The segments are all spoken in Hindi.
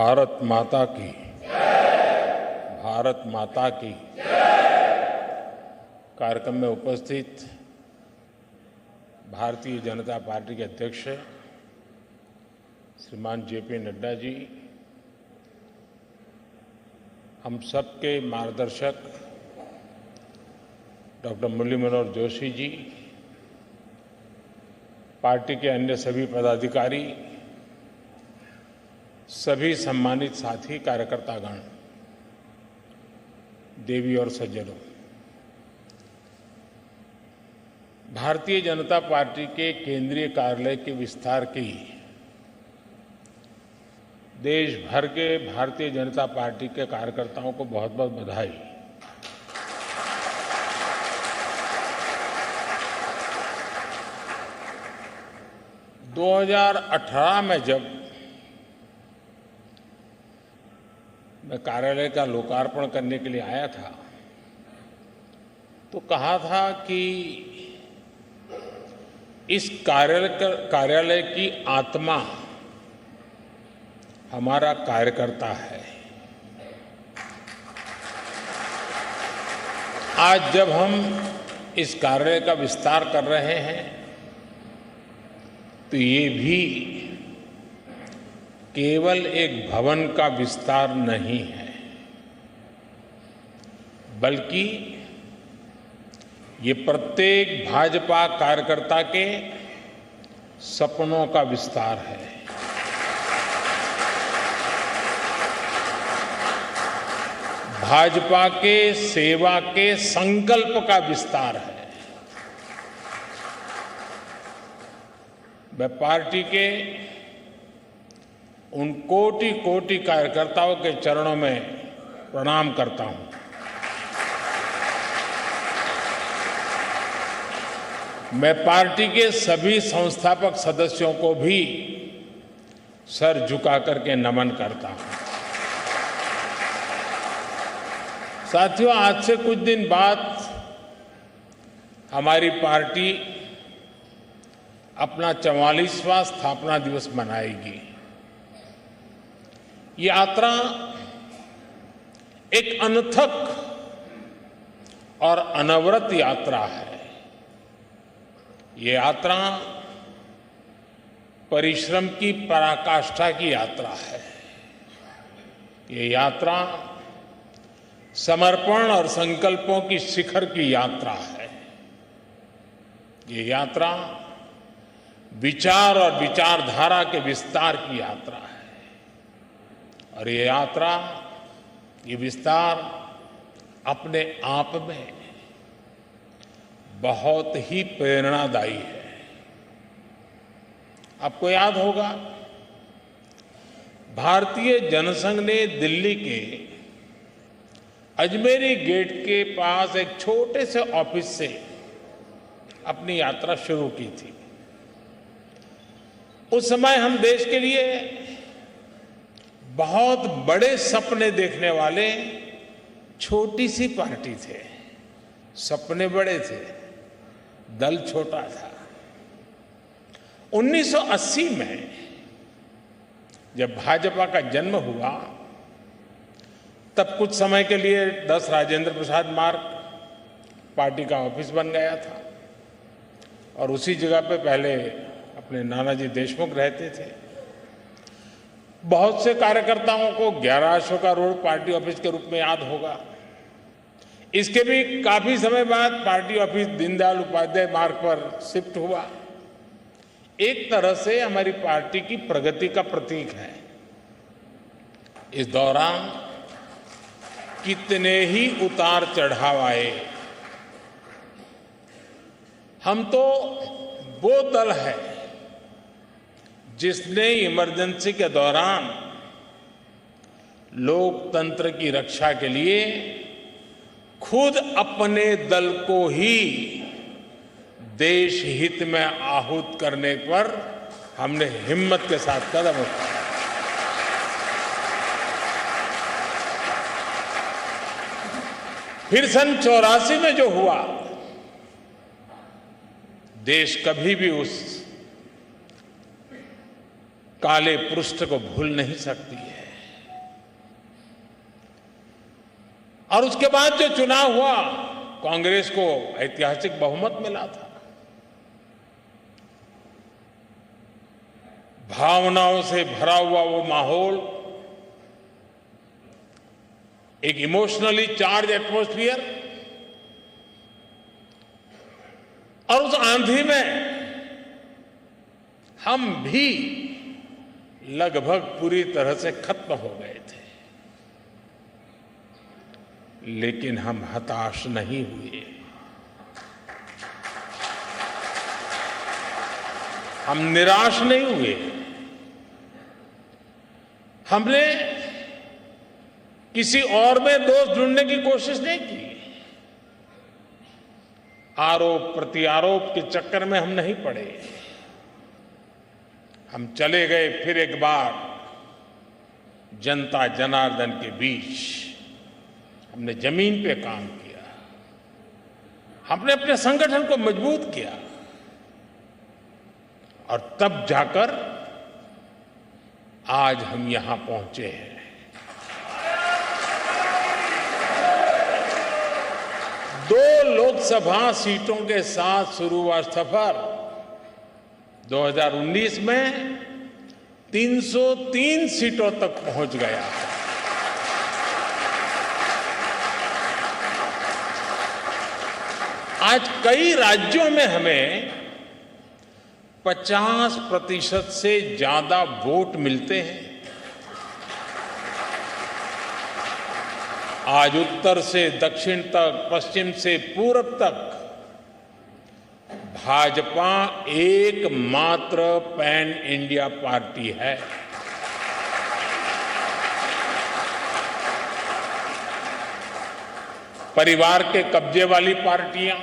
भारत माता की भारत माता की कार्यक्रम में उपस्थित भारतीय जनता पार्टी के अध्यक्ष श्रीमान जेपी नड्डा जी, हम सबके मार्गदर्शक डॉक्टर मुरली मनोहर जोशी जी, पार्टी के अन्य सभी पदाधिकारी, सभी सम्मानित साथी कार्यकर्तागण, देवी और सज्जनों, भारतीय जनता पार्टी के केंद्रीय कार्यालय के विस्तार की देश भर के भारतीय जनता पार्टी के कार्यकर्ताओं को बहुत बहुत बधाई। दो 2018 में जब मैं कार्यालय का लोकार्पण करने के लिए आया था तो कहा था कि इस कार्यालय की आत्मा हमारा कार्यकर्ता है। आज जब हम इस कार्यालय का विस्तार कर रहे हैं तो ये भी केवल एक भवन का विस्तार नहीं है, बल्कि ये प्रत्येक भाजपा कार्यकर्ता के सपनों का विस्तार है। भाजपा के सेवा के संकल्प का विस्तार है। मैं पार्टी के उन कोटि कोटि कार्यकर्ताओं के चरणों में प्रणाम करता हूं। मैं पार्टी के सभी संस्थापक सदस्यों को भी सर झुका करके नमन करता हूं। साथियों, आज से कुछ दिन बाद हमारी पार्टी अपना 44वां स्थापना दिवस मनाएगी। ये यात्रा एक अनथक और अनवरत यात्रा है। ये यात्रा परिश्रम की पराकाष्ठा की यात्रा है। ये यात्रा समर्पण और संकल्पों की शिखर की यात्रा है। ये यात्रा विचार और विचारधारा के विस्तार की यात्रा है। और ये यात्रा, ये विस्तार अपने आप में बहुत ही प्रेरणादायी है। आपको याद होगा, भारतीय जनसंघ ने दिल्ली के अजमेरी गेट के पास एक छोटे से ऑफिस से अपनी यात्रा शुरू की थी। उस समय हम देश के लिए बहुत बड़े सपने देखने वाले छोटी सी पार्टी थे। सपने बड़े थे, दल छोटा था। 1980 में जब भाजपा का जन्म हुआ, तब कुछ समय के लिए 10 राजेंद्र प्रसाद मार्ग पार्टी का ऑफिस बन गया था और उसी जगह पे पहले अपने नानाजी देशमुख रहते थे। बहुत से कार्यकर्ताओं को 11 अशोका रोड पार्टी ऑफिस के रूप में याद होगा। इसके भी काफी समय बाद पार्टी ऑफिस दीनदयाल उपाध्याय मार्ग पर शिफ्ट हुआ। एक तरह से हमारी पार्टी की प्रगति का प्रतीक है। इस दौरान कितने ही उतार चढ़ाव आए। हम तो वो दल है जिसने इमरजेंसी के दौरान लोकतंत्र की रक्षा के लिए खुद अपने दल को ही देश हित में आहूत करने पर हमने हिम्मत के साथ कदम उठाया। फिर सन 84 में जो हुआ, देश कभी भी उस काले पृष्ठ को भूल नहीं सकती है। और उसके बाद जो चुनाव हुआ, कांग्रेस को ऐतिहासिक बहुमत मिला था। भावनाओं से भरा हुआ वो माहौल, एक इमोशनली चार्ज एटमॉस्फियर, और उस आंधी में हम भी लगभग पूरी तरह से खत्म हो गए थे। लेकिन हम हताश नहीं हुए, हम निराश नहीं हुए। हमने किसी और में दोष ढूंढने की कोशिश नहीं की। आरोप प्रत्यारोप के चक्कर में हम नहीं पड़े। हम चले गए फिर एक बार जनता जनार्दन के बीच। हमने जमीन पे काम किया, हमने अपने संगठन को मजबूत किया, और तब जाकर आज हम यहां पहुंचे हैं। दो लोकसभा सीटों के साथ शुरू हुआ सफर 2019 में 303 सीटों तक पहुंच गया। आज कई राज्यों में हमें 50% से ज्यादा वोट मिलते हैं। आज उत्तर से दक्षिण तक, पश्चिम से पूरब तक भाजपा एकमात्र पैन इंडिया पार्टी है। परिवार के कब्जे वाली पार्टियां,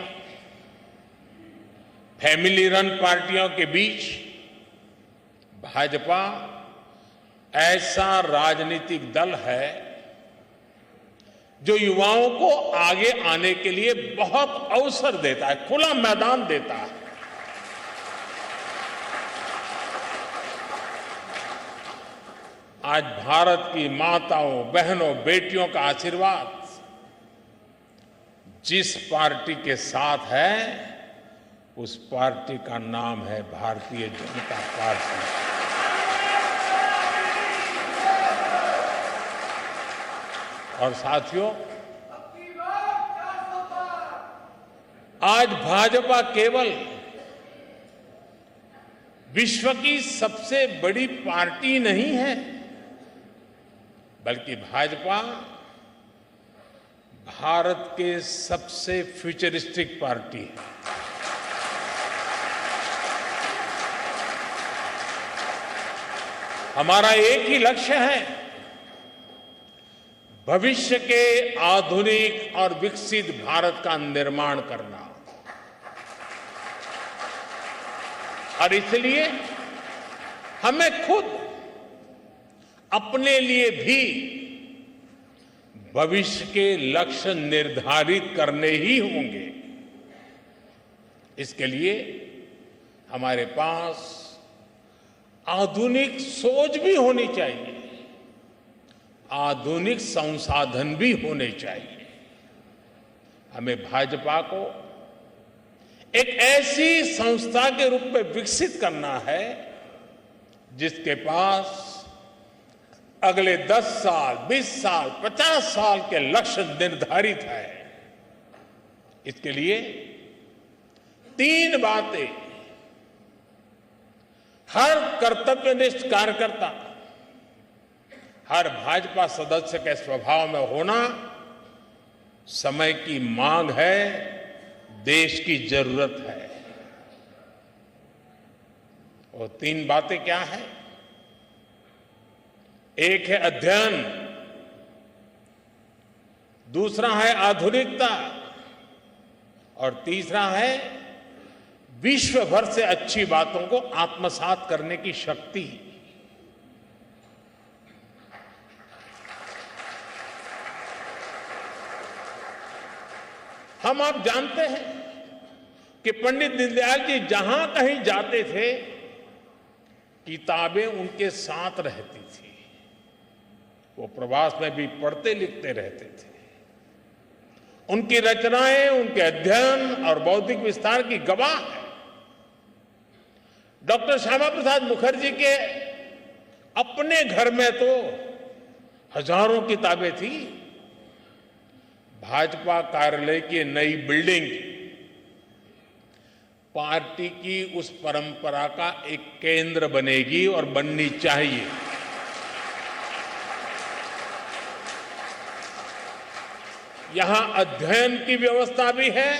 फैमिली रन पार्टियों के बीच भाजपा ऐसा राजनीतिक दल है जो युवाओं को आगे आने के लिए बहुत अवसर देता है, खुला मैदान देता है। आज भारत की माताओं, बहनों, बेटियों का आशीर्वाद जिस पार्टी के साथ है, उस पार्टी का नाम है भारतीय जनता पार्टी। और साथियों, आज भाजपा केवल विश्व की सबसे बड़ी पार्टी नहीं है, बल्कि भाजपा भारत के सबसे फ्यूचरिस्टिक पार्टी है। हमारा एक ही लक्ष्य है, भविष्य के आधुनिक और विकसित भारत का निर्माण करना। और इसलिए हमें खुद अपने लिए भी भविष्य के लक्ष्य निर्धारित करने ही होंगे। इसके लिए हमारे पास आधुनिक सोच भी होनी चाहिए, आधुनिक संसाधन भी होने चाहिए। हमें भाजपा को एक ऐसी संस्था के रूप में विकसित करना है जिसके पास अगले 10 साल, 20 साल, 50 साल के लक्ष्य निर्धारित है। इसके लिए 3 बातें हर कर्तव्यनिष्ठ कार्यकर्ता, हर भाजपा सदस्य के स्वभाव में होना समय की मांग है, देश की जरूरत है। और 3 बातें क्या है? एक है अध्ययन, दूसरा है आधुनिकता, और तीसरा है विश्व भर से अच्छी बातों को आत्मसात करने की शक्ति। हम आप जानते हैं कि पंडित दीनदयाल जी जहां कहीं जाते थे, किताबें उनके साथ रहती थी। वो प्रवास में भी पढ़ते लिखते रहते थे। उनकी रचनाएं, उनके अध्ययन और बौद्धिक विस्तार की गवाह है। डॉक्टर श्यामा प्रसाद मुखर्जी के अपने घर में तो हजारों किताबें थी। भाजपा कार्यालय की नई बिल्डिंग पार्टी की उस परंपरा का एक केंद्र बनेगी और बननी चाहिए। यहां अध्ययन की व्यवस्था भी है,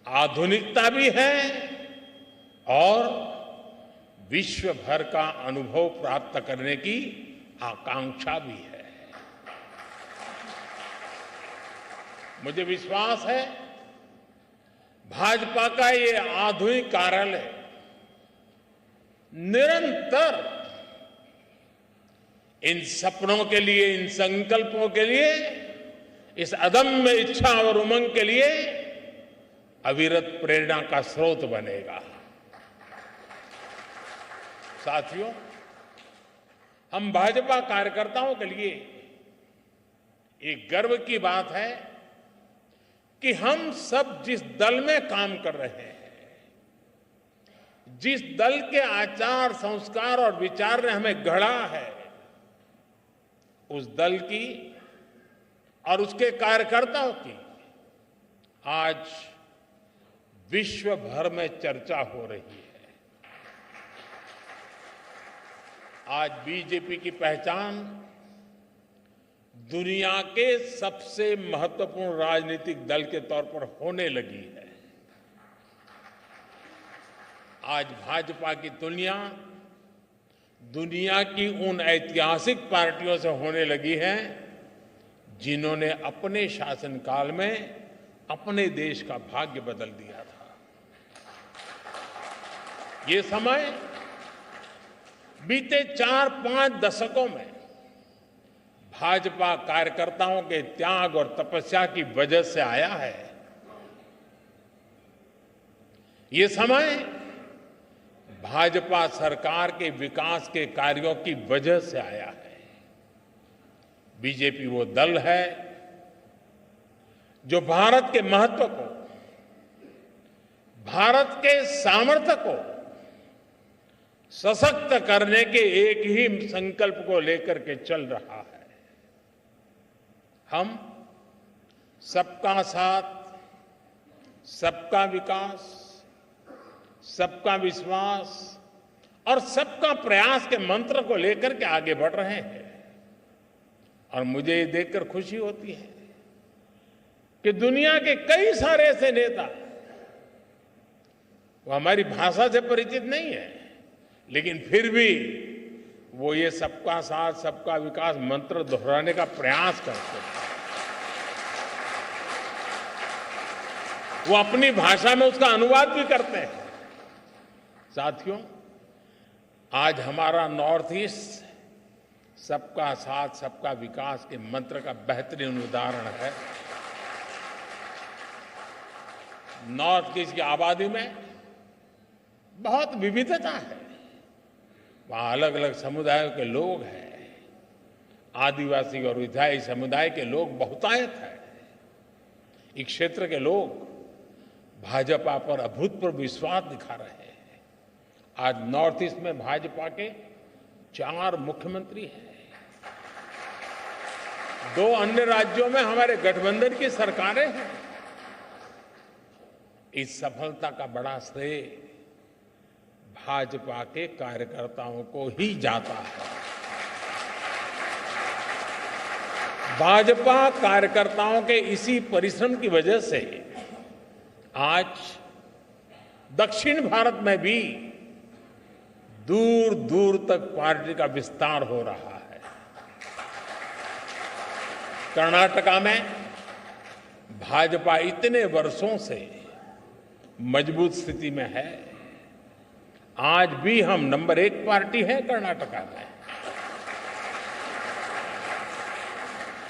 आधुनिकता भी है और विश्व भर का अनुभव प्राप्त करने की आकांक्षा भी है। मुझे विश्वास है भाजपा का ये आधुनिक कार्यालय निरंतर इन सपनों के लिए, इन संकल्पों के लिए, इस अदम्य इच्छा और उमंग के लिए अविरत प्रेरणा का स्रोत बनेगा। साथियों, हम भाजपा कार्यकर्ताओं के लिए एक गर्व की बात है कि हम सब जिस दल में काम कर रहे हैं, जिस दल के आचार, संस्कार और विचार ने हमें गढ़ा है, उस दल की और उसके कार्यकर्ताओं की आज विश्व भर में चर्चा हो रही है। आज बीजेपी की पहचान दुनिया के सबसे महत्वपूर्ण राजनीतिक दल के तौर पर होने लगी है। आज भाजपा की तुलना दुनिया की उन ऐतिहासिक पार्टियों से होने लगी है जिन्होंने अपने शासनकाल में अपने देश का भाग्य बदल दिया था। ये समय बीते 4-5 दशकों में भाजपा कार्यकर्ताओं के त्याग और तपस्या की वजह से आया है। ये समय भाजपा सरकार के विकास के कार्यों की वजह से आया है। बीजेपी वो दल है जो भारत के महत्व को, भारत के सामर्थ्य को सशक्त करने के एक ही संकल्प को लेकर के चल रहा है। हम सबका साथ, सबका विकास, सबका विश्वास और सबका प्रयास के मंत्र को लेकर के आगे बढ़ रहे हैं। और मुझे ये देखकर खुशी होती है कि दुनिया के कई सारे ऐसे नेता, वो हमारी भाषा से परिचित नहीं है, लेकिन फिर भी वो ये सबका साथ, सबका विकास मंत्र दोहराने का प्रयास करते हैं। वो अपनी भाषा में उसका अनुवाद भी करते हैं। साथियों, आज हमारा नॉर्थ ईस्ट सबका साथ, सबका विकास के मंत्र का बेहतरीन उदाहरण है। नॉर्थ ईस्ट की आबादी में बहुत विविधता है। वहां अलग अलग समुदायों के लोग हैं। आदिवासी और विधायी समुदाय के लोग बहुतायत हैं। इस क्षेत्र के लोग भाजपा पर अभूतपूर्व विश्वास दिखा रहे हैं। आज नॉर्थ ईस्ट में भाजपा के 4 मुख्यमंत्री हैं। 2 अन्य राज्यों में हमारे गठबंधन की सरकारें हैं। इस सफलता का बड़ा श्रेय भाजपा के कार्यकर्ताओं को ही जाता है। भाजपा कार्यकर्ताओं के इसी परिश्रम की वजह से आज दक्षिण भारत में भी दूर दूर तक पार्टी का विस्तार हो रहा है। कर्नाटका में भाजपा इतने वर्षों से मजबूत स्थिति में है। आज भी हम नंबर 1 पार्टी है कर्नाटका में।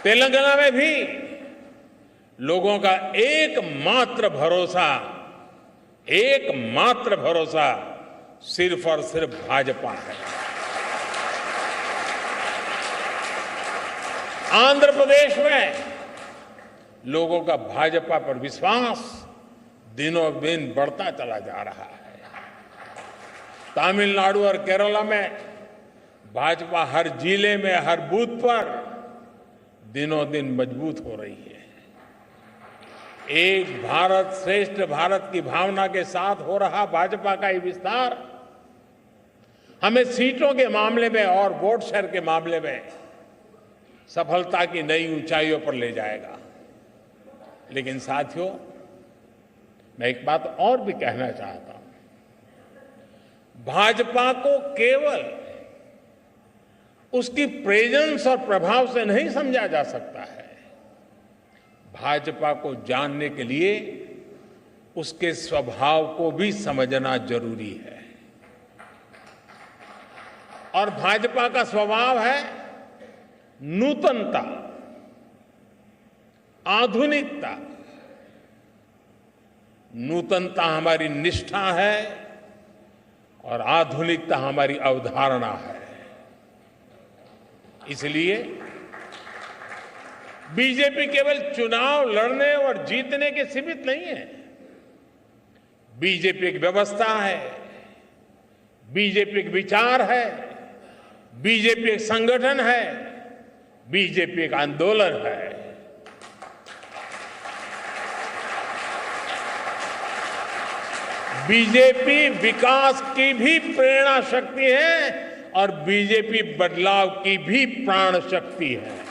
तेलंगाना में भी लोगों का एकमात्र भरोसा सिर्फ और सिर्फ भाजपा है। आंध्र प्रदेश में लोगों का भाजपा पर विश्वास दिनों दिन बढ़ता चला जा रहा है। तमिलनाडु और केरला में भाजपा हर जिले में, हर बूथ पर दिनों दिन मजबूत हो रही है। एक भारत श्रेष्ठ भारत की भावना के साथ हो रहा भाजपा का ये विस्तार हमें सीटों के मामले में और वोट शेयर के मामले में सफलता की नई ऊंचाइयों पर ले जाएगा। लेकिन साथियों, मैं एक बात और भी कहना चाहता हूं। भाजपा को केवल उसकी प्रेजेंस और प्रभाव से नहीं समझा जा सकता है। भाजपा को जानने के लिए उसके स्वभाव को भी समझना जरूरी है। और भाजपा का स्वभाव है नूतनता, आधुनिकता। नूतनता हमारी निष्ठा है और आधुनिकता हमारी अवधारणा है। इसलिए बीजेपी केवल चुनाव लड़ने और जीतने के सीमित नहीं है। बीजेपी एक व्यवस्था है, बीजेपी एक विचार है, बीजेपी एक संगठन है, बीजेपी एक आंदोलन है। बीजेपी विकास की भी प्रेरणा शक्ति है और बीजेपी बदलाव की भी प्राण शक्ति है।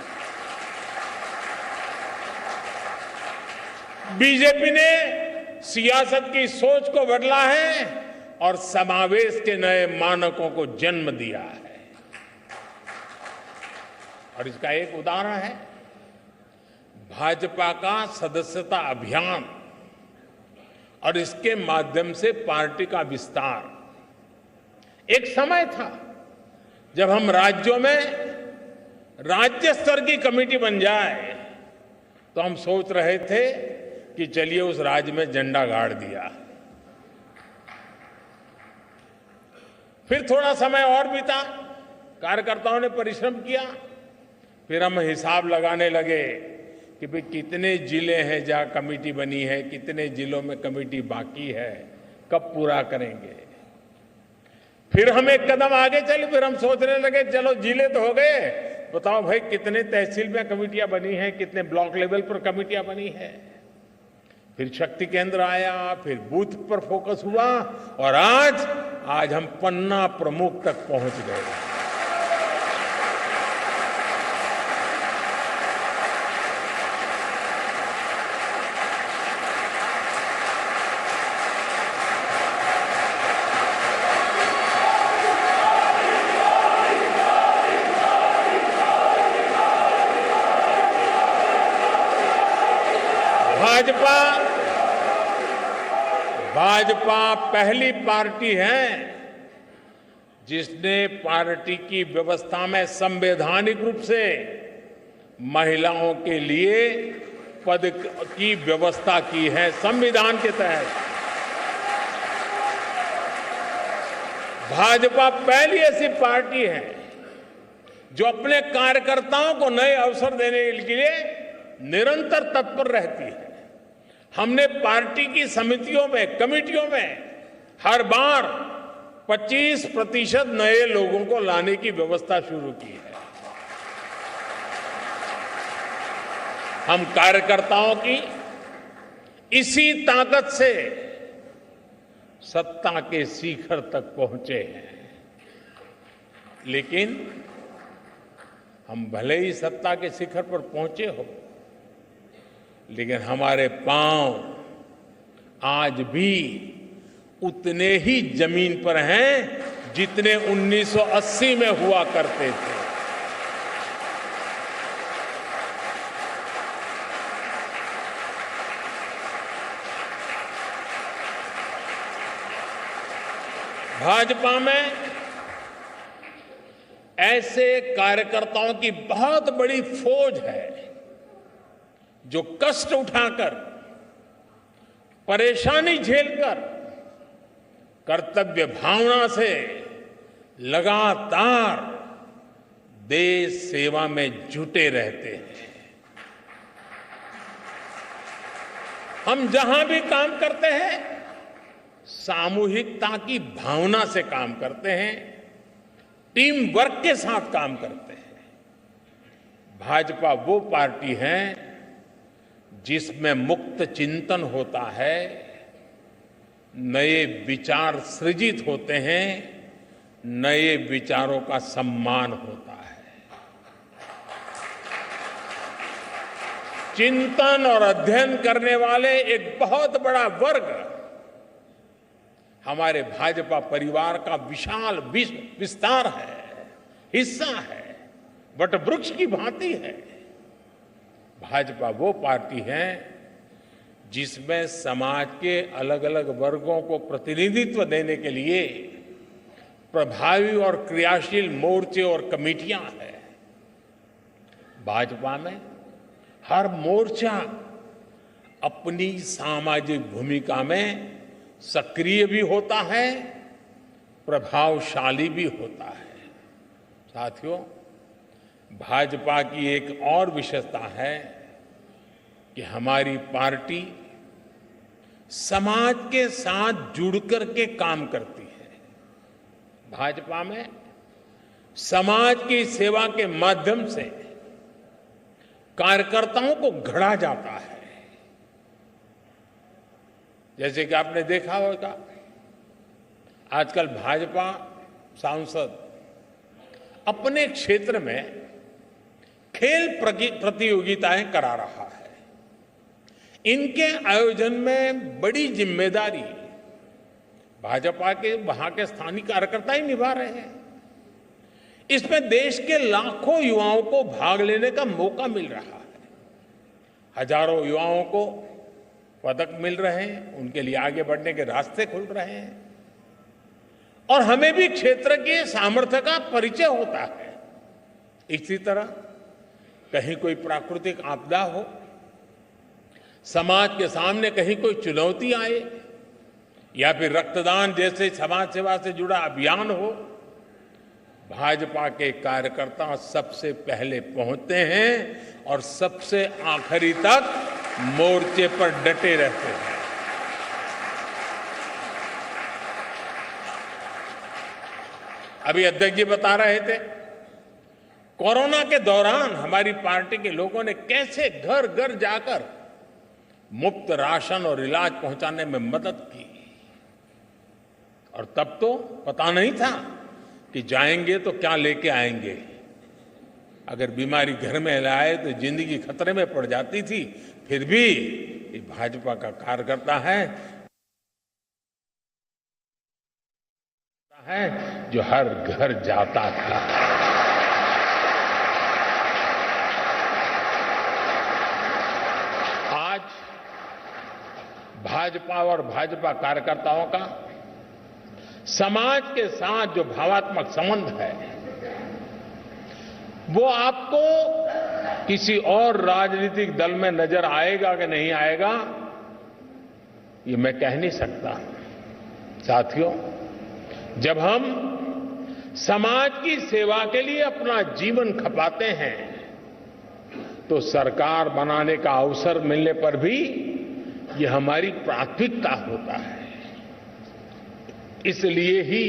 बीजेपी ने सियासत की सोच को बदला है और समावेश के नए मानकों को जन्म दिया है। और इसका एक उदाहरण है भाजपा का सदस्यता अभियान और इसके माध्यम से पार्टी का विस्तार। एक समय था जब हम राज्यों में राज्य स्तर की कमेटी बन जाए तो हम सोच रहे थे कि चलिए उस राज्य में झंडा गाड़ दिया। फिर थोड़ा समय और बीता, कार्यकर्ताओं ने परिश्रम किया, फिर हम हिसाब लगाने लगे कि भाई कितने जिले हैं जहां कमेटी बनी है, कितने जिलों में कमेटी बाकी है, कब पूरा करेंगे। फिर हम एक कदम आगे चले, फिर हम सोचने लगे चलो जिले तो हो गए, बताओ भाई कितने तहसील में कमेटियां बनी हैं, कितने ब्लॉक लेवल पर कमेटियां बनी है। फिर शक्ति केंद्र आया, फिर बूथ पर फोकस हुआ और आज हम पन्ना प्रमुख तक पहुंच गए। भाजपा पहली पार्टी है जिसने पार्टी की व्यवस्था में संवैधानिक रूप से महिलाओं के लिए पद की व्यवस्था की है। संविधान के तहत भाजपा पहली ऐसी पार्टी है जो अपने कार्यकर्ताओं को नए अवसर देने के लिए निरंतर तत्पर रहती है। हमने पार्टी की समितियों में, कमेटियों में हर बार 25% नए लोगों को लाने की व्यवस्था शुरू की है। हम कार्यकर्ताओं की इसी ताकत से सत्ता के शिखर तक पहुंचे हैं। लेकिन हम भले ही सत्ता के शिखर पर पहुंचे हो, लेकिन हमारे पांव आज भी उतने ही जमीन पर हैं जितने 1980 में हुआ करते थे। भाजपा में ऐसे कार्यकर्ताओं की बहुत बड़ी फौज है जो कष्ट उठाकर, परेशानी झेलकर, कर्तव्य भावना से लगातार देश सेवा में जुटे रहते हैं। हम जहां भी काम करते हैं सामूहिकता की भावना से काम करते हैं, टीम वर्क के साथ काम करते हैं। भाजपा वो पार्टी है जिसमें मुक्त चिंतन होता है, नए विचार सृजित होते हैं, नए विचारों का सम्मान होता है। चिंतन और अध्ययन करने वाले एक बहुत बड़ा वर्ग हमारे भाजपा परिवार का विशाल विस्तार है, हिस्सा है, वट वृक्ष की भांति है। भाजपा वो पार्टी है जिसमें समाज के अलग अलग वर्गों को प्रतिनिधित्व देने के लिए प्रभावी और क्रियाशील मोर्चे और कमेटियां हैं। भाजपा में हर मोर्चा अपनी सामाजिक भूमिका में सक्रिय भी होता है, प्रभावशाली भी होता है। साथियों, भाजपा की एक और विशेषता है कि हमारी पार्टी समाज के साथ जुड़कर के काम करती है। भाजपा में समाज की सेवा के माध्यम से कार्यकर्ताओं को गढ़ा जाता है। जैसे कि आपने देखा होगा, आजकल भाजपा सांसद अपने क्षेत्र में खेल प्रतियोगिताएं करा रहा है। इनके आयोजन में बड़ी जिम्मेदारी भाजपा के वहां के स्थानीय कार्यकर्ता ही निभा रहे हैं। इसमें देश के लाखों युवाओं को भाग लेने का मौका मिल रहा है। हजारों युवाओं को पदक मिल रहे हैं, उनके लिए आगे बढ़ने के रास्ते खुल रहे हैं और हमें भी क्षेत्र के सामर्थ्य का परिचय होता है। इसी तरह कहीं कोई प्राकृतिक आपदा हो, समाज के सामने कहीं कोई चुनौती आए या फिर रक्तदान जैसे समाज सेवा से जुड़ा अभियान हो, भाजपा के कार्यकर्ता सबसे पहले पहुंचते हैं और सबसे आखिरी तक मोर्चे पर डटे रहते हैं। अभी अध्यक्ष जी बता रहे थे, कोरोना के दौरान हमारी पार्टी के लोगों ने कैसे घर घर जाकर मुफ्त राशन और इलाज पहुंचाने में मदद की। और तब तो पता नहीं था कि जाएंगे तो क्या लेके आएंगे। अगर बीमारी घर में लाए तो जिंदगी खतरे में पड़ जाती थी। फिर भी ये भाजपा का कार्यकर्ता है जो हर घर जाता था। आज भाजपा और भाजपा कार्यकर्ताओं का समाज के साथ जो भावात्मक संबंध है, वो आपको किसी और राजनीतिक दल में नजर आएगा कि नहीं आएगा, ये मैं कह नहीं सकता। साथियों, जब हम समाज की सेवा के लिए अपना जीवन खपाते हैं तो सरकार बनाने का अवसर मिलने पर भी ये हमारी प्राथमिकता होता है। इसलिए ही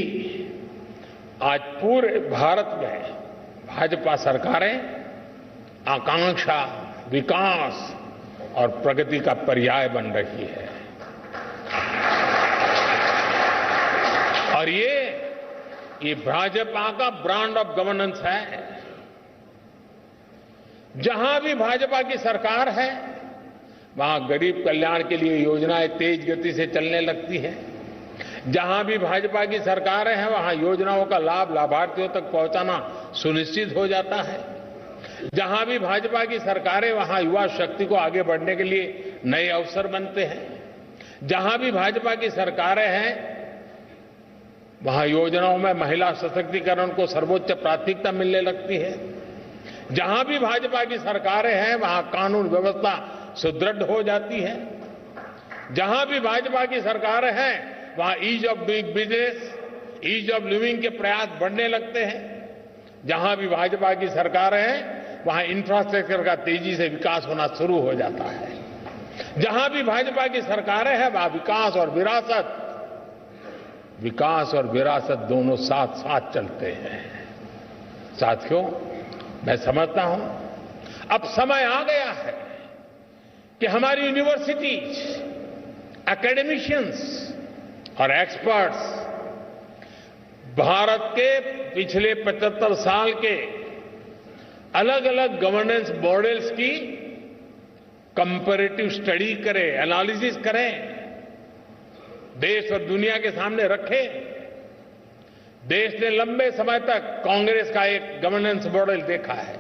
आज पूरे भारत में भाजपा सरकारें आकांक्षा, विकास और प्रगति का पर्याय बन रही है। और ये भाजपा का ब्रांड ऑफ गवर्नेंस है। जहां भी भाजपा की सरकार है वहां गरीब कल्याण के लिए योजनाएं तेज गति से चलने लगती हैं। जहां भी भाजपा की सरकारें हैं वहां योजनाओं का लाभ लाभार्थियों तक पहुंचाना सुनिश्चित हो जाता है। जहां भी भाजपा की सरकारें वहां युवा शक्ति को आगे बढ़ने के लिए नए अवसर बनते हैं। जहां भी भाजपा की सरकारें हैं वहां योजनाओं में महिला सशक्तिकरण को सर्वोच्च प्राथमिकता मिलने लगती है। जहां भी भाजपा की सरकारें हैं वहां कानून व्यवस्था सुदृढ़ हो जाती है। जहां भी भाजपा की सरकारें हैं वहां ease of doing business, ease of living के प्रयास बढ़ने लगते हैं। जहां भी भाजपा की सरकारें हैं वहां इंफ्रास्ट्रक्चर का तेजी से विकास होना शुरू हो जाता है। जहां भी भाजपा की सरकारें हैं वहां विकास और विरासत दोनों साथ साथ चलते हैं। साथियों, मैं समझता हूं अब समय आ गया है कि हमारी यूनिवर्सिटीज, एकेडमिशियंस और एक्सपर्ट्स भारत के पिछले 75 साल के अलग अलग गवर्नेंस मॉडल्स की कंपैरेटिव स्टडी करें, एनालिसिस करें, देश और दुनिया के सामने रखें। देश ने लंबे समय तक कांग्रेस का एक गवर्नेंस मॉडल देखा है।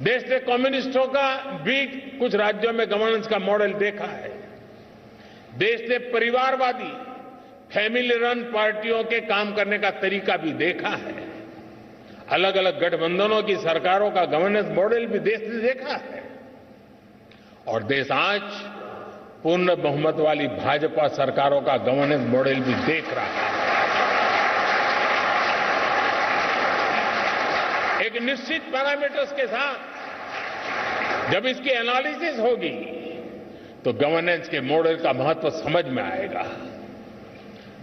देश ने कम्युनिस्टों का भी कुछ राज्यों में गवर्नेंस का मॉडल देखा है। देश ने परिवारवादी, फैमिली रन पार्टियों के काम करने का तरीका भी देखा है। अलग अलग गठबंधनों की सरकारों का गवर्नेंस मॉडल भी देश ने देखा है। और देश आज पूर्ण बहुमत वाली भाजपा सरकारों का गवर्नेंस मॉडल भी देख रहा है। एक निश्चित पैरामीटर्स के साथ जब इसकी एनालिसिस होगी तो गवर्नेंस के मॉडल का महत्व समझ में आएगा।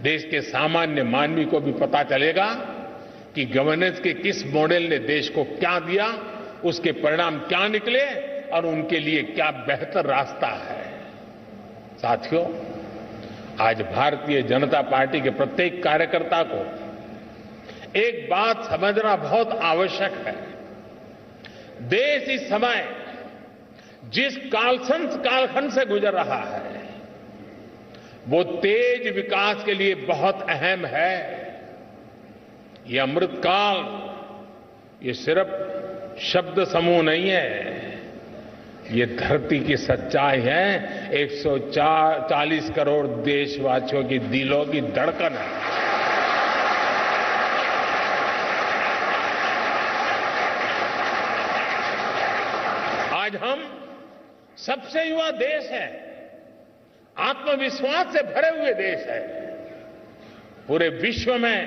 देश के सामान्य मानवी को भी पता चलेगा कि गवर्नेंस के किस मॉडल ने देश को क्या दिया, उसके परिणाम क्या निकले और उनके लिए क्या बेहतर रास्ता है। साथियों, आज भारतीय जनता पार्टी के प्रत्येक कार्यकर्ता को एक बात समझना बहुत आवश्यक है। देश इस समय जिस कालखंड से गुजर रहा है वो तेज विकास के लिए बहुत अहम है। ये अमृतकाल ये सिर्फ शब्द समूह नहीं है, ये धरती की सच्चाई है। 140 करोड़ देशवासियों की दिलों की धड़कन है। आज हम सबसे युवा देश है, आत्मविश्वास से भरे हुए देश है। पूरे विश्व में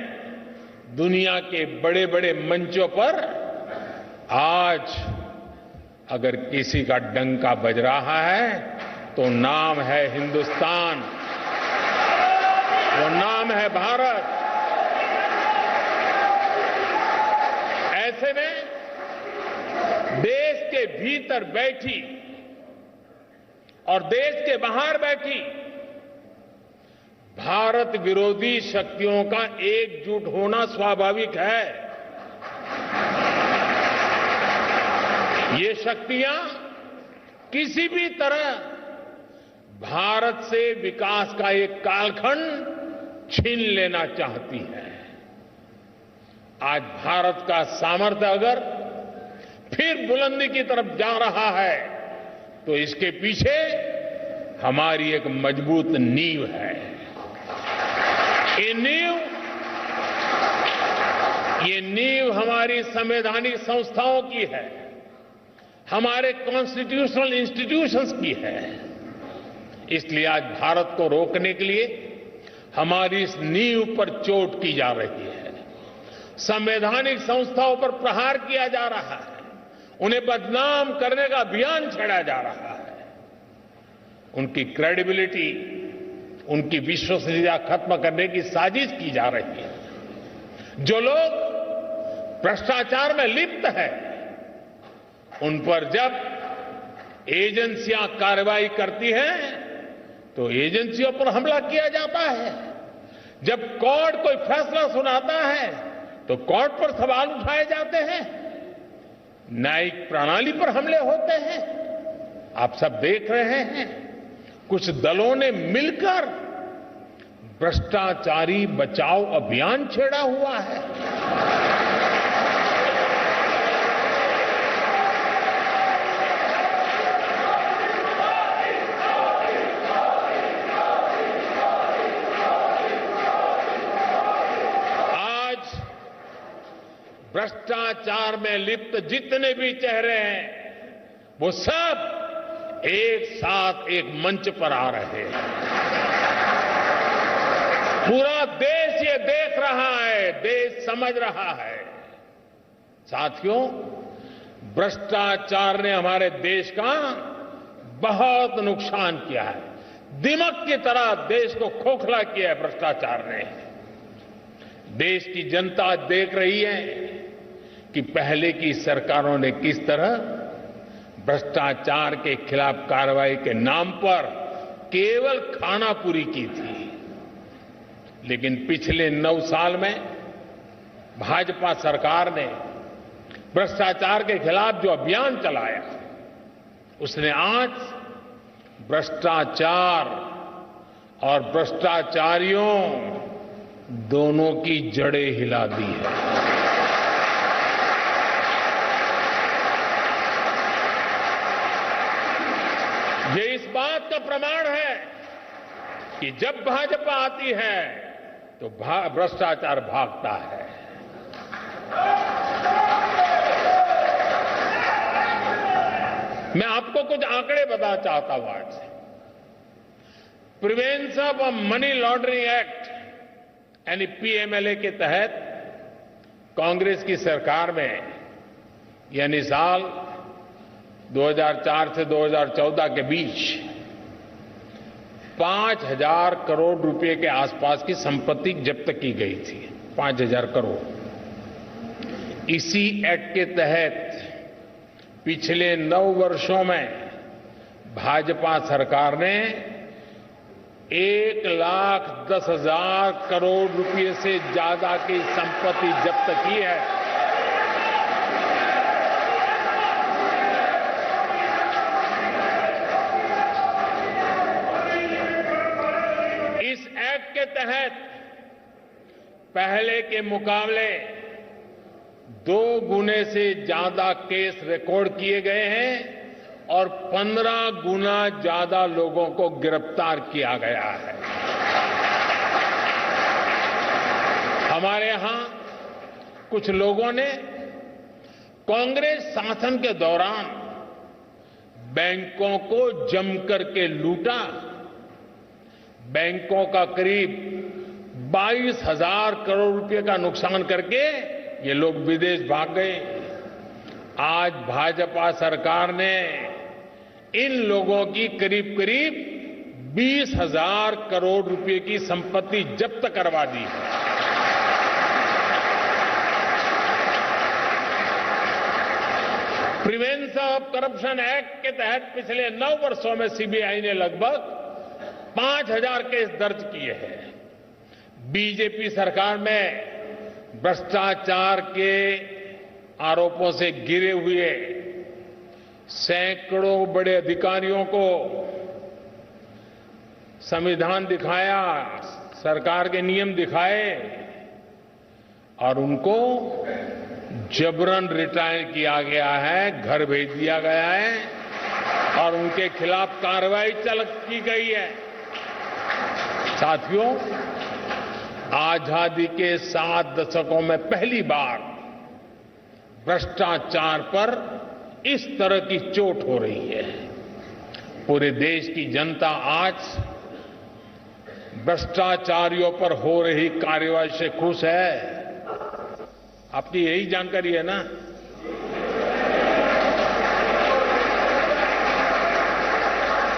दुनिया के बड़े बड़े मंचों पर आज अगर किसी का डंका बज रहा है तो नाम है हिंदुस्तान, वो नाम है भारत। ऐसे में देश के भीतर बैठी और देश के बाहर बैठी भारत विरोधी शक्तियों का एकजुट होना स्वाभाविक है। ये शक्तियां किसी भी तरह भारत से विकास का एक कालखंड छीन लेना चाहती हैं। आज भारत का सामर्थ्य अगर फिर बुलंदी की तरफ जा रहा है तो इसके पीछे हमारी एक मजबूत नींव है। ये नींव हमारी संवैधानिक संस्थाओं की है, हमारे कॉन्स्टिट्यूशनल इंस्टीट्यूशंस की है। इसलिए आज भारत को रोकने के लिए हमारी इस नींव पर चोट की जा रही है। संवैधानिक संस्थाओं पर प्रहार किया जा रहा है, उन्हें बदनाम करने का अभियान छेड़ा जा रहा है। उनकी क्रेडिबिलिटी, उनकी विश्वसनीयता खत्म करने की साजिश की जा रही है। जो लोग भ्रष्टाचार में लिप्त हैं उन पर जब एजेंसियां कार्रवाई करती हैं तो एजेंसियों पर हमला किया जाता है। जब कोर्ट कोई फैसला सुनाता है तो कोर्ट पर सवाल उठाए जाते हैं, न्यायिक प्रणाली पर हमले होते हैं। आप सब देख रहे हैं, कुछ दलों ने मिलकर भ्रष्टाचारी बचाओ अभियान छेड़ा हुआ है। भ्रष्टाचार में लिप्त जितने भी चेहरे हैं वो सब एक साथ एक मंच पर आ रहे हैं। पूरा देश ये देख रहा है, देश समझ रहा है। साथियों, भ्रष्टाचार ने हमारे देश का बहुत नुकसान किया है। दिमक की तरह देश को खोखला किया है भ्रष्टाचार ने। देश की जनता देख रही है कि पहले की सरकारों ने किस तरह भ्रष्टाचार के खिलाफ कार्रवाई के नाम पर केवल खानापुरी की थी। लेकिन पिछले 9 साल में भाजपा सरकार ने भ्रष्टाचार के खिलाफ जो अभियान चलाया, उसने आज भ्रष्टाचार और भ्रष्टाचारियों दोनों की जड़ें हिला दी है। ये इस बात का प्रमाण है कि जब भाजपा आती है तो भ्रष्टाचार भागता है। मैं आपको कुछ आंकड़े बताना चाहता हूं आज। Prevention of money laundering act यानी पीएमएलए के तहत कांग्रेस की सरकार में यानी साल 2004 से 2014 के बीच 5,000 करोड़ रुपए के आसपास की संपत्ति जब्त की गई थी। 5,000 करोड़। इसी एक्ट के तहत पिछले 9 वर्षों में भाजपा सरकार ने 1,10,000 करोड़ रुपए से ज्यादा की संपत्ति जब्त की है। इस एक्ट के तहत पहले के मुकाबले 2 गुने से ज्यादा केस रिकॉर्ड किए गए हैं और 15 गुना ज्यादा लोगों को गिरफ्तार किया गया है। हमारे यहां कुछ लोगों ने कांग्रेस शासन के दौरान बैंकों को जमकर के लूटा। बैंकों का करीब 22,000 करोड़ रुपए का नुकसान करके ये लोग विदेश भाग गए। आज भाजपा सरकार ने इन लोगों की करीब करीब 20,000 करोड़ रुपए की संपत्ति जब्त करवा दी है। प्रिवेंशन ऑफ करप्शन एक्ट के तहत पिछले 9 वर्षों में सीबीआई ने लगभग 5,000 केस दर्ज किए हैं। बीजेपी सरकार में भ्रष्टाचार के आरोपों से घिरे हुए सैकड़ों बड़े अधिकारियों को संविधान दिखाया, सरकार के नियम दिखाए और उनको जबरन रिटायर किया गया है, घर भेज दिया गया है और उनके खिलाफ कार्रवाई की गई है। साथियों, आजादी के 7 दशकों में पहली बार भ्रष्टाचार पर इस तरह की चोट हो रही है। पूरे देश की जनता आज भ्रष्टाचारियों पर हो रही कार्रवाई से खुश है। आपकी यही जानकारी है ना?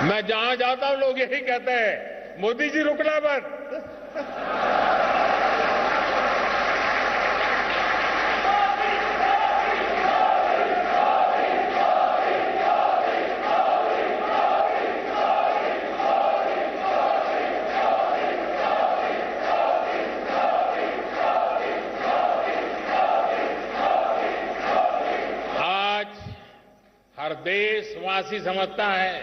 मैं जहां जाता हूं लोग यही कहते हैं, मोदी जी रुकना मत। हर देशवासी समझता है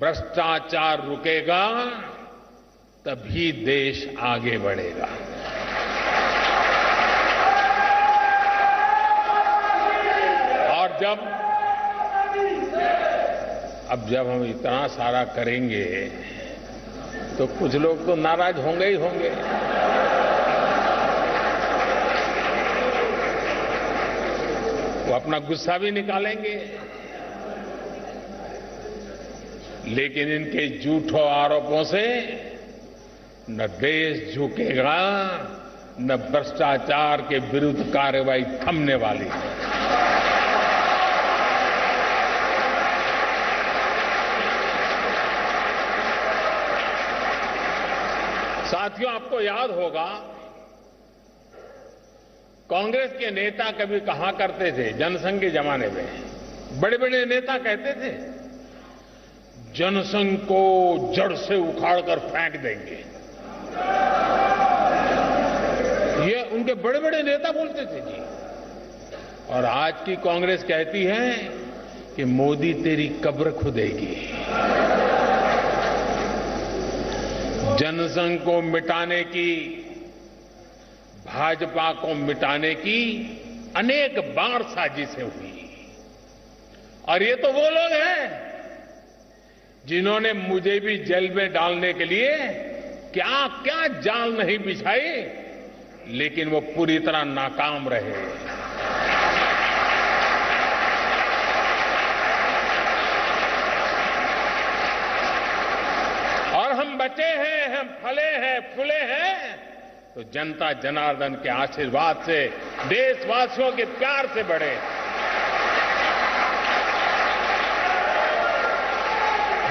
भ्रष्टाचार रुकेगा तभी देश आगे बढ़ेगा। और जब हम इतना सारा करेंगे तो कुछ लोग तो नाराज होंगे ही होंगे। वो अपना गुस्सा भी निकालेंगे, लेकिन इनके झूठों आरोपों से न देश झुकेगा, न भ्रष्टाचार के विरुद्ध कार्रवाई थमने वाली है। साथियों, आपको याद होगा कांग्रेस के नेता कभी कहा करते थे, जनसंघ के जमाने में बड़े बड़े नेता कहते थे, जनसंघ को जड़ से उखाड़कर फेंक देंगे। ये उनके बड़े बड़े नेता बोलते थे जी। और आज की कांग्रेस कहती है कि मोदी तेरी कब्र खुदेगी। जनसंघ को मिटाने की, भाजपा को मिटाने की अनेक बार साजिशें हुई। और ये तो वो लोग हैं जिन्होंने मुझे भी जेल में डालने के लिए क्या क्या जाल नहीं बिछाई, लेकिन वो पूरी तरह नाकाम रहे। और हम बचे हैं, हम फले हैं, फूले हैं तो जनता जनार्दन के आशीर्वाद से, देशवासियों के प्यार से बढ़े।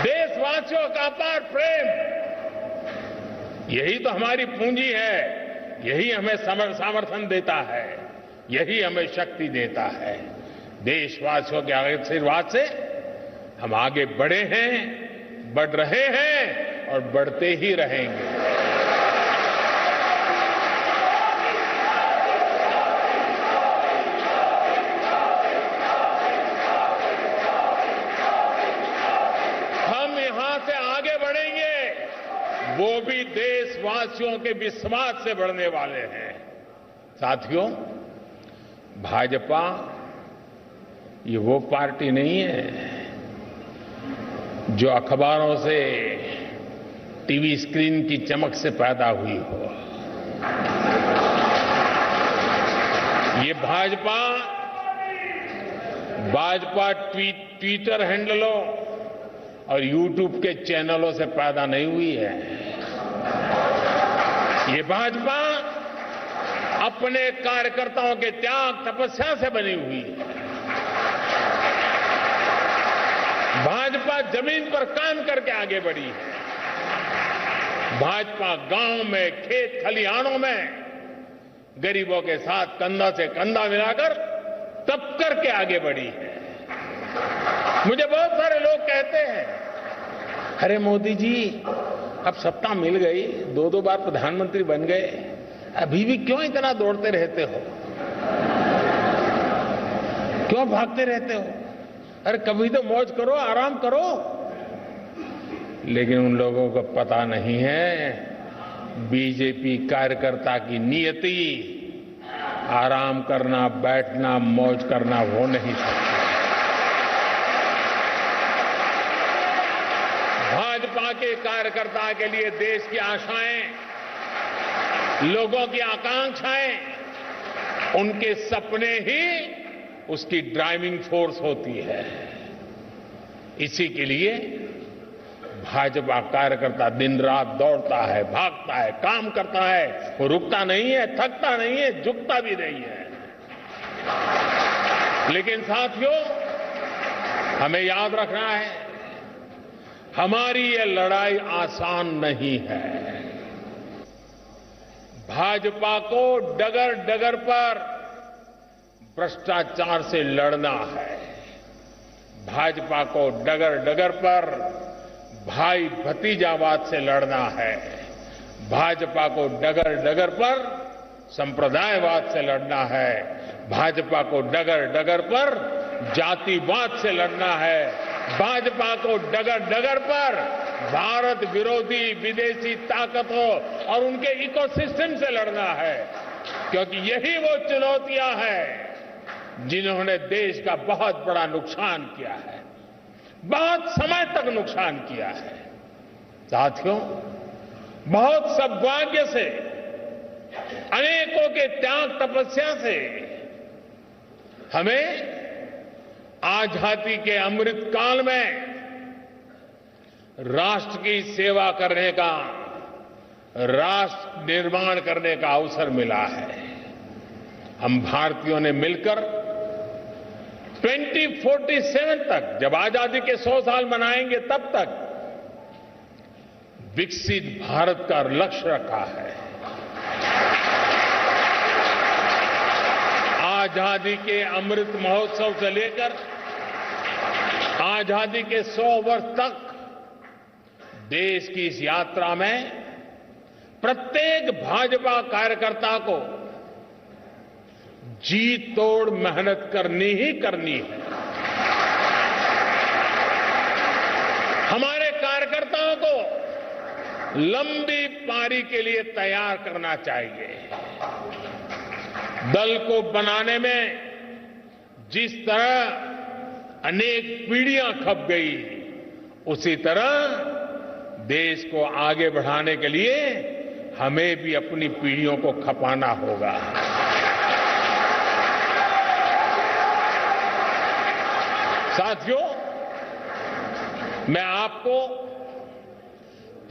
देशवासियों का अपार प्रेम, यही तो हमारी पूंजी है, यही हमें सामर्थ्य देता है, यही हमें शक्ति देता है। देशवासियों के आशीर्वाद से हम आगे बढ़े हैं, बढ़ रहे हैं और बढ़ते ही रहेंगे। हम यहां से आगे बढ़ेंगे, वो भी देशवासियों के विश्वास से बढ़ने वाले हैं। साथियों, भाजपा ये वो पार्टी नहीं है जो अखबारों से, टीवी स्क्रीन की चमक से पैदा हुई हो। ये भाजपा ट्विटर हैंडलों और यूट्यूब के चैनलों से पैदा नहीं हुई है। ये भाजपा अपने कार्यकर्ताओं के त्याग तपस्या से बनी हुई है। भाजपा जमीन पर काम करके आगे बढ़ी है। भाजपा गांव में, खेत खलिहानों में गरीबों के साथ कंधा से कंधा मिलाकर तप करके आगे बढ़ी है। मुझे बहुत सारे लोग कहते हैं, अरे मोदी जी अब सत्ता मिल गई, 2 बार प्रधानमंत्री बन गए, अभी भी क्यों इतना दौड़ते रहते हो, क्यों भागते रहते हो? अरे कभी तो मौज करो, आराम करो। लेकिन उन लोगों को पता नहीं है, बीजेपी कार्यकर्ता की नियति आराम करना, बैठना, मौज करना हो नहीं सकती। भाजपा के कार्यकर्ता के लिए देश की आशाएं, लोगों की आकांक्षाएं, उनके सपने ही उसकी ड्राइविंग फोर्स होती है। इसी के लिए भाजपा कार्यकर्ता दिन रात दौड़ता है, भागता है, काम करता है, वो रुकता नहीं है, थकता नहीं है, झुकता भी नहीं है। लेकिन साथियों, हमें याद रखना है, हमारी ये लड़ाई आसान नहीं है। भाजपा को डगर डगर पर भ्रष्टाचार से लड़ना है। भाजपा को डगर डगर पर भाई भतीजावाद से लड़ना है। भाजपा को डगर डगर पर संप्रदायवाद से लड़ना है। भाजपा को डगर डगर पर जातिवाद से लड़ना है। भाजपा को डगर डगर पर भारत विरोधी विदेशी ताकतों और उनके इकोसिस्टम से लड़ना है, क्योंकि यही वो चुनौतियां हैं जिन्होंने देश का बहुत बड़ा नुकसान किया है, बहुत समय तक नुकसान किया है। साथियों, बहुत सौभाग्य से, अनेकों के त्याग तपस्या से हमें आजादी के अमृत काल में राष्ट्र की सेवा करने का, राष्ट्र निर्माण करने का अवसर मिला है। हम भारतीयों ने मिलकर 2047 तक, जब आजादी के 100 साल मनाएंगे, तब तक विकसित भारत का लक्ष्य रखा है। आजादी के अमृत महोत्सव से लेकर आजादी के 100 वर्ष तक देश की इस यात्रा में प्रत्येक भाजपा कार्यकर्ता को जी तोड़ मेहनत करनी ही करनी है। हमारे कार्यकर्ताओं को लंबी पारी के लिए तैयार करना चाहिए। दल को बनाने में जिस तरह अनेक पीढ़ियां खप गई, उसी तरह देश को आगे बढ़ाने के लिए हमें भी अपनी पीढ़ियों को खपाना होगा। साथियों, मैं आपको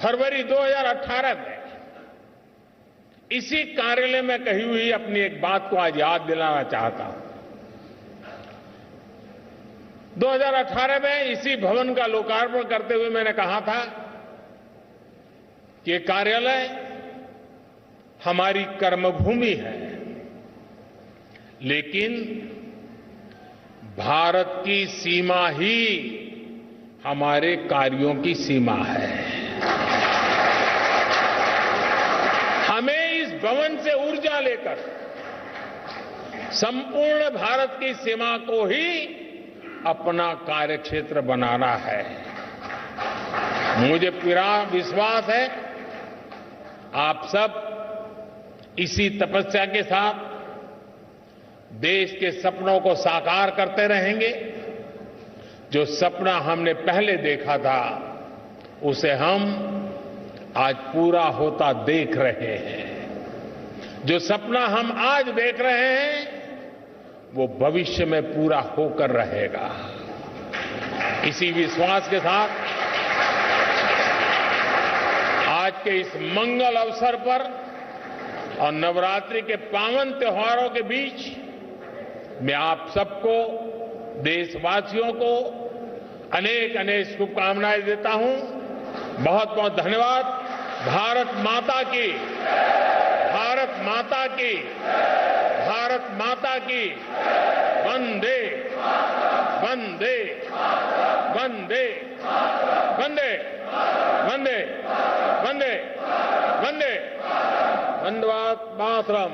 फरवरी 2018 में इसी कार्यालय में कही हुई अपनी एक बात को आज याद दिलाना चाहता हूं। 2018 में इसी भवन का लोकार्पण करते हुए मैंने कहा था कि कार्यालय हमारी कर्मभूमि है, लेकिन भारत की सीमा ही हमारे कार्यों की सीमा है। हमें इस भवन से ऊर्जा लेकर संपूर्ण भारत की सीमा को ही अपना कार्यक्षेत्र बनाना है। मुझे पूरा विश्वास है आप सब इसी तपस्या के साथ देश के सपनों को साकार करते रहेंगे। जो सपना हमने पहले देखा था उसे हम आज पूरा होता देख रहे हैं। जो सपना हम आज देख रहे हैं वो भविष्य में पूरा होकर रहेगा। इसी विश्वास के साथ आज के इस मंगल अवसर पर और नवरात्रि के पावन त्योहारों के बीच मैं आप सबको, देशवासियों को अनेक अनेक शुभकामनाएं देता हूं। बहुत बहुत धन्यवाद। भारत माता की, भारत माता की, भारत माता की। वंदे वंदे वंदे वंदे वंदे वंदे वंदे वंदे मातरम।